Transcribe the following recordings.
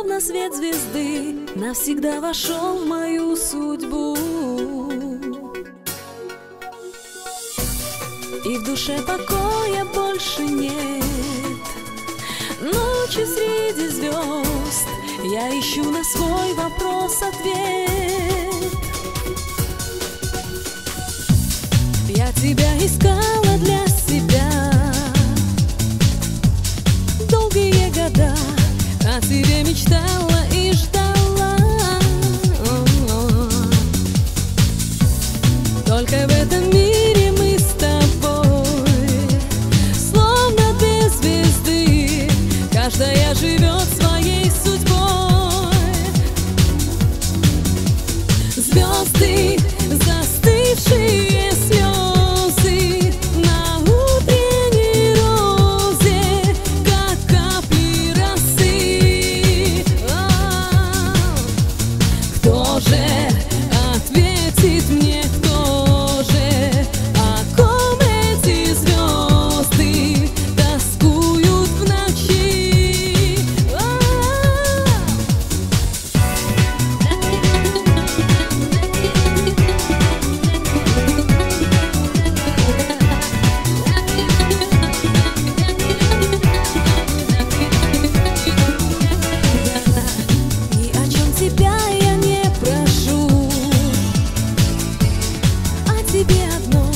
словно свет звезды, навсегда вошел в мою судьбу. И в душе покоя больше нет. Ночью среди звезд я ищу на свой вопрос ответ. Я тебя искала для себя долгие года, о тебе мечтала и ждала. Только в этом мире мы с тобой, словно две звезды, каждая живет своей судьбой. Звезды, застывшие слезы на утренней розе, как капли росы. Кто же ответит мне, кто же, о ком эти звезды тоскуют в ночи? Ни о чем тебя я не прошу, о тебе одном,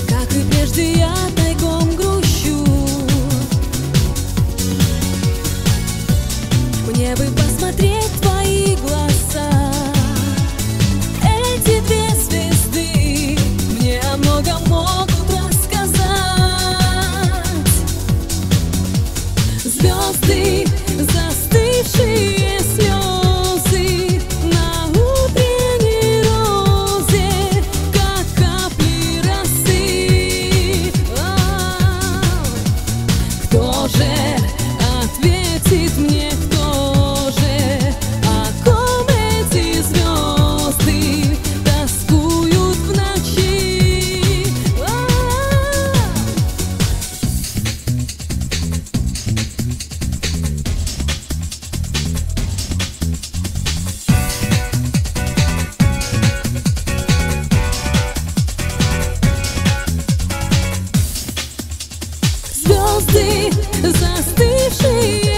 как и прежде, я тайком грущу. Мне бы посмотреть в твои глаза, эти две звезды мне о многом могут рассказать. Звезды, застывшие слезы на утренней розе, как капли росы. Кто же ответит мне, кто же, о ком эти звезды тоскуют в ночи? Звезды, застывшие